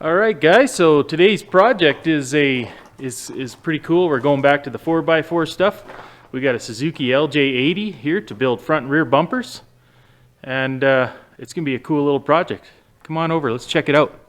All right, guys. So today's project is pretty cool. We're going back to the 4x4 stuff. We got a Suzuki LJ80 here to build front and rear bumpers, and it's gonna be a cool little project. Come on over. Let's check it out.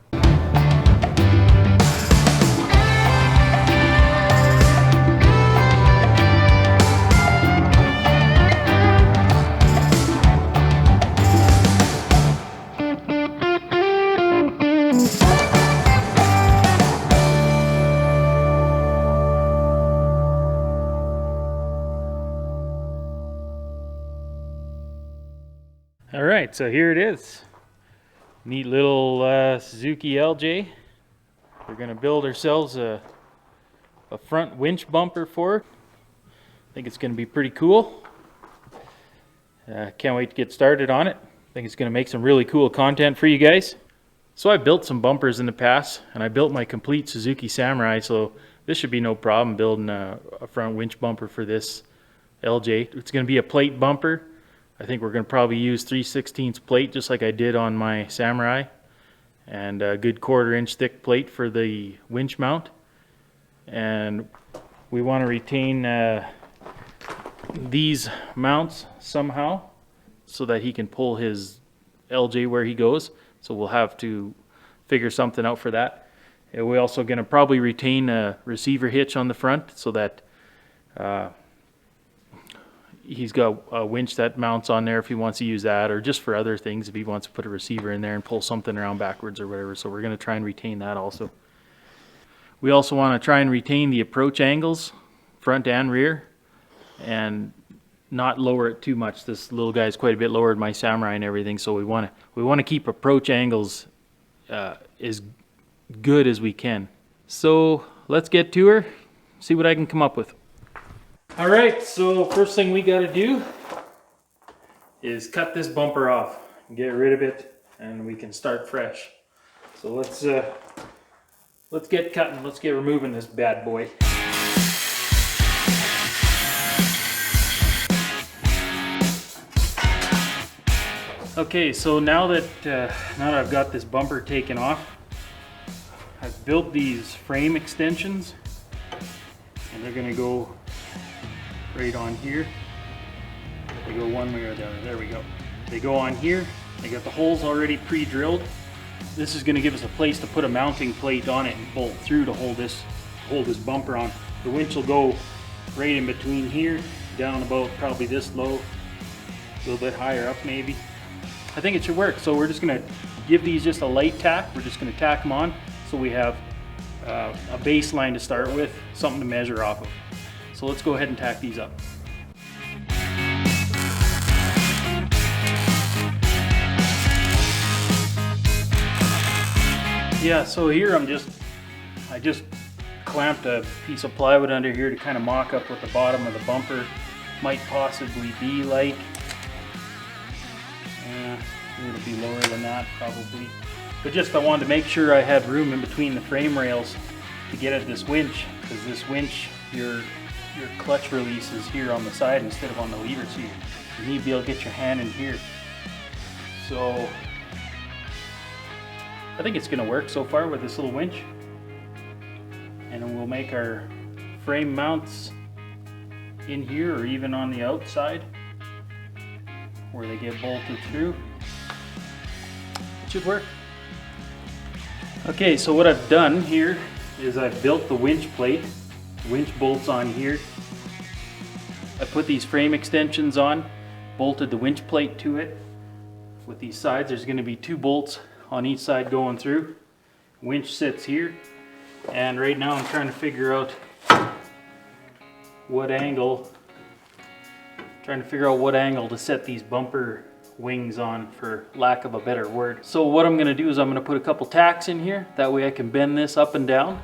All right, so here it is. Neat little Suzuki LJ. We're gonna build ourselves a front winch bumper for it. I think it's gonna be pretty cool. Can't wait to get started on it. I think it's gonna make some really cool content for you guys. So I built some bumpers in the past, and I built my complete Suzuki Samurai, so this should be no problem building a front winch bumper for this LJ. It's gonna be a plate bumper. I think we're going to probably use 3/16 plate just like I did on my Samurai, and a good 1/4 inch thick plate for the winch mount. And we want to retain these mounts somehow so that he can pull his LJ where he goes. So we'll have to figure something out for that. And we're also going to probably retain a receiver hitch on the front so that he's got a winch that mounts on there if he wants to use that, or just for other things if he wants to put a receiver in there and pull something around backwards or whatever. So we're going to try and retain that also. We also want to try and retain the approach angles, front and rear, and not lower it too much. This little guy's quite a bit lower than my Samurai and everything, so we want to keep approach angles as good as we can. So let's get to her, see what I can come up with. All right, so first thing we got to do is cut this bumper off and get rid of it, and we can start fresh. So let's get cutting. Let's get removing this bad boy. Okay, so now that I've got this bumper taken off, I've built these frame extensions, and they're going to go right on here. They go one way or the other. There we go. They go on here. They got the holes already pre-drilled. This is going to give us a place to put a mounting plate on it and bolt through to hold this bumper on. The winch will go right in between here, down about probably this low, a little bit higher up maybe. I think it should work. So we're just going to give these just a light tack. We're just going to tack them on so we have a baseline to start with, something to measure off of. So let's go ahead and tack these up. Yeah, so here I just clamped a piece of plywood under here to kind of mock up what the bottom of the bumper might possibly be like. A little bit lower than that probably. But just I wanted to make sure I had room in between the frame rails to get at this winch, because this winch, your clutch release is here on the side instead of on the lever, so you need to be able to get your hand in here. So I think it's going to work so far with this little winch, and then we'll make our frame mounts in here or even on the outside where they get bolted through. It should work. Okay, so what I've done here is I've built the winch plate. Winch bolts on here. I put these frame extensions on, bolted the winch plate to it. With these sides, there's going to be 2 bolts on each side going through. Winch sits here, and right now I'm trying to figure out what angle to set these bumper wings on, for lack of a better word. So what I'm going to do is I'm going to put a couple tacks in here. That way I can bend this up and down,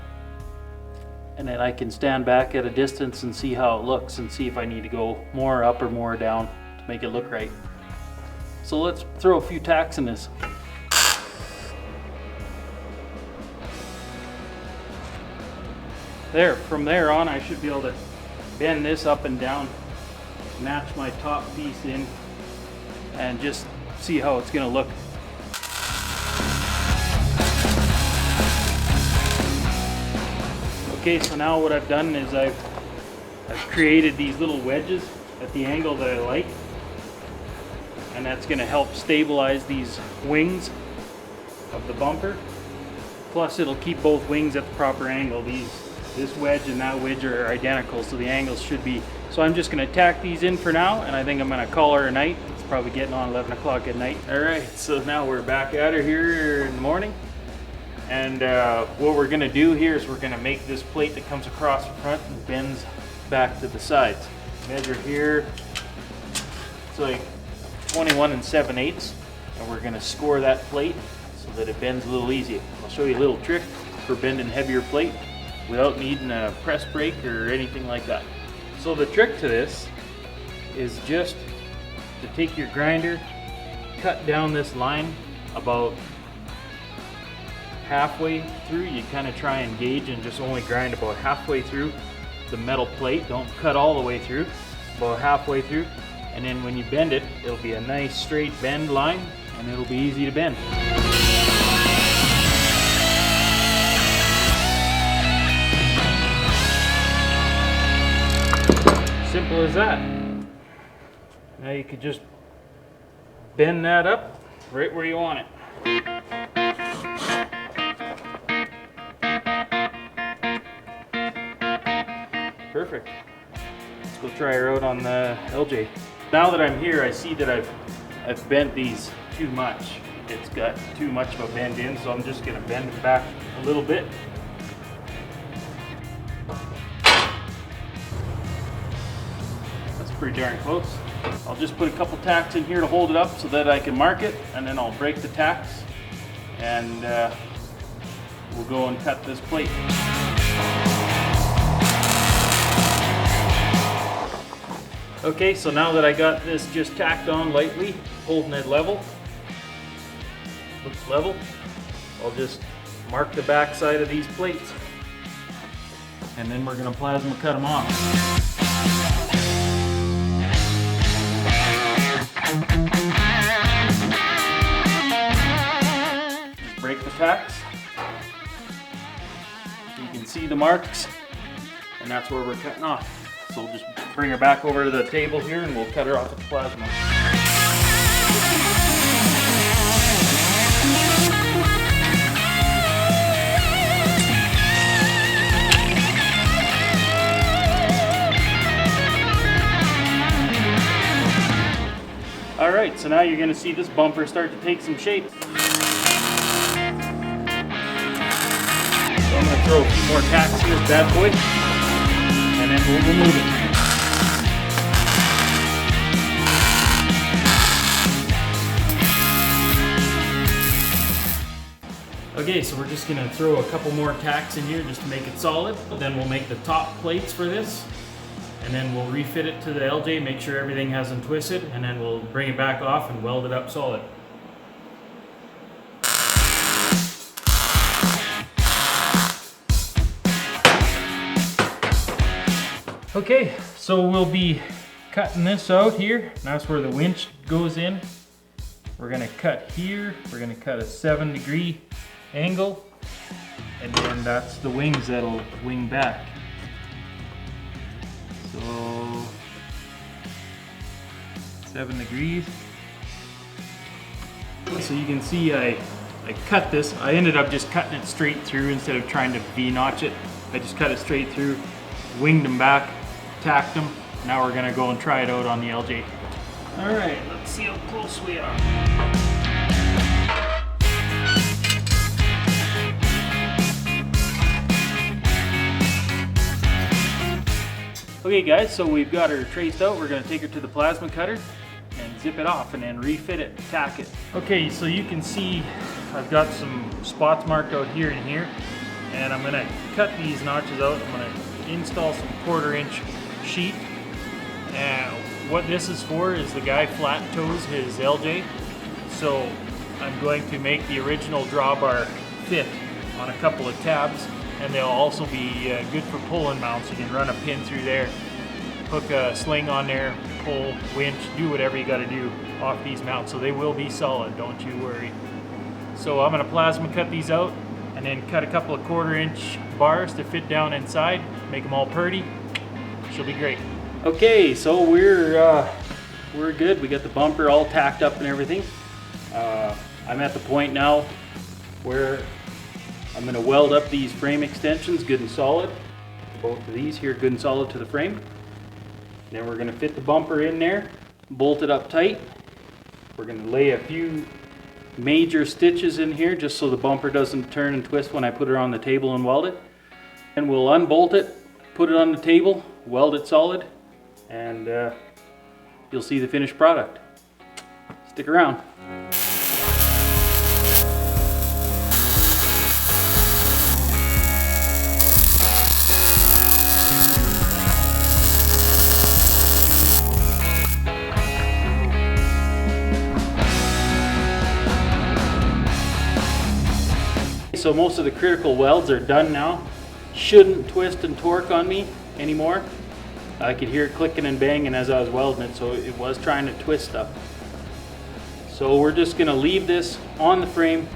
and then I can stand back at a distance and see how it looks and see if I need to go more up or more down to make it look right. So let's throw a few tacks in this. There, from there on I should be able to bend this up and down, match my top piece in, and just see how it's going to look. Okay, so now what I've done is I've created these little wedges at the angle that I like, and that's going to help stabilize these wings of the bumper. Plus it'll keep both wings at the proper angle. This wedge and that wedge are identical, so the angles should be. So I'm just going to tack these in for now, and I think I'm going to call her a night. It's probably getting on 11 o'clock at night. Alright, so now we're back at her here in the morning. And what we're going to do here is we're going to make this plate that comes across the front and bends back to the sides. Measure here, it's like 21 7/8, and we're going to score that plate so that it bends a little easier. I'll show you a little trick for bending heavier plate without needing a press brake or anything like that. So the trick to this is just to take your grinder, cut down this line about halfway through. You kind of try and gauge and just only grind about halfway through the metal plate. Don't cut all the way through, about halfway through. And then when you bend it, it'll be a nice straight bend line, and it'll be easy to bend. Simple as that. Now you could just bend that up right where you want it. Perfect. Let's go try her out on the LJ. Now that I'm here, I see that I've bent these too much. It's got too much of a bend in, so I'm just going to bend it back a little bit. That's pretty darn close. I'll just put a couple tacks in here to hold it up so that I can mark it, and then I'll break the tacks, and we'll go and cut this plate. Okay, so now that I got this just tacked on lightly, holding it level, looks level, I'll just mark the back side of these plates, and then we're going to plasma cut them off. Just break the tacks. You can see the marks, and that's where we're cutting off. So we'll just bring her back over to the table here, and we'll cut her off with the plasma. Alright, so now you're going to see this bumper start to take some shape. So I'm going to throw a few more tacks in this bad boy, and then we'll remove it. Okay, so we're just going to throw a couple more tacks in here just to make it solid. Then we'll make the top plates for this, and then we'll refit it to the LJ, make sure everything hasn't twisted, and then we'll bring it back off and weld it up solid. Okay, so we'll be cutting this out here. That's where the winch goes in. We're going to cut here. We're going to cut a 7-degree angle, and then that's the wings that'll wing back. So 7 degrees. So you can see I cut this. I ended up just cutting it straight through instead of trying to V-notch it. I just cut it straight through, winged them back, tacked them. Now we're gonna go and try it out on the LJ. All right, let's see how close we are. Okay guys, so we've got her traced out. We're gonna take her to the plasma cutter and zip it off and then refit it, tack it. Okay, so you can see I've got some spots marked out here and here, and I'm gonna cut these notches out. I'm gonna install some 1/4-inch sheet. And what this is for is the guy flat toes his LJ, so I'm going to make the original drawbar fit on a couple of tabs, and they'll also be good for pulling mounts. You can run a pin through there, hook a sling on there, pull, winch, do whatever you got to do off these mounts, so they will be solid, don't you worry. So I'm going to plasma cut these out and then cut a couple of 1/4-inch bars to fit down inside, make them all purty. She'll be great. Okay, so we're good. We got the bumper all tacked up and everything. I'm at the point now where I'm going to weld up these frame extensions good and solid. Both of these here good and solid to the frame. Then we're going to fit the bumper in there, bolt it up tight. We're going to lay a few major stitches in here just so the bumper doesn't turn and twist when I put it on the table and weld it. And we'll unbolt it, put it on the table, weld it solid, and you'll see the finished product. Stick around. So most of the critical welds are done now. Shouldn't twist and torque on me anymore. I could hear it clicking and banging as I was welding it, so it was trying to twist stuff. So we're just gonna leave this on the frame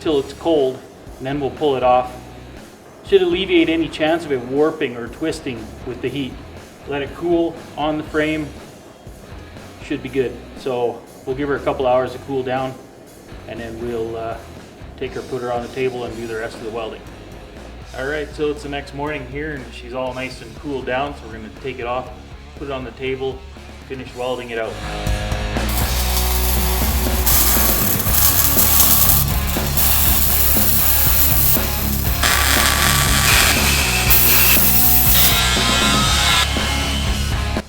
till it's cold, and then we'll pull it off. Should alleviate any chance of it warping or twisting with the heat. Let it cool on the frame, should be good. So we'll give her a couple hours to cool down, and then we'll take her, put her on the table, and do the rest of the welding. Alright, so it's the next morning here, and she's all nice and cooled down, so we're going to take it off, put it on the table, finish welding it out.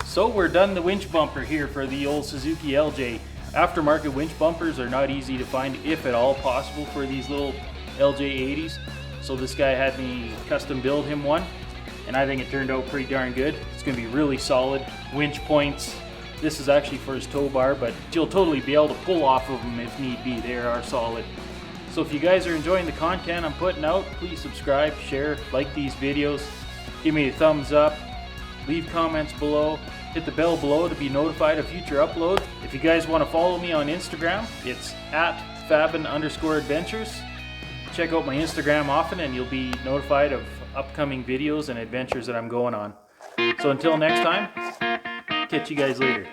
So we're done the winch bumper here for the old Suzuki LJ. Aftermarket winch bumpers are not easy to find, if at all possible, for these little LJ80s. So this guy had me custom build him one, and I think it turned out pretty darn good. It's going to be really solid. Winch points. This is actually for his tow bar, but you'll totally be able to pull off of them if need be. They are solid. So if you guys are enjoying the content I'm putting out, please subscribe, share, like these videos. Give me a thumbs up. Leave comments below. Hit the bell below to be notified of future uploads. If you guys want to follow me on Instagram, it's @fabin_adventures. Check out my Instagram often and you'll be notified of upcoming videos and adventures that I'm going on. So until next time, catch you guys later.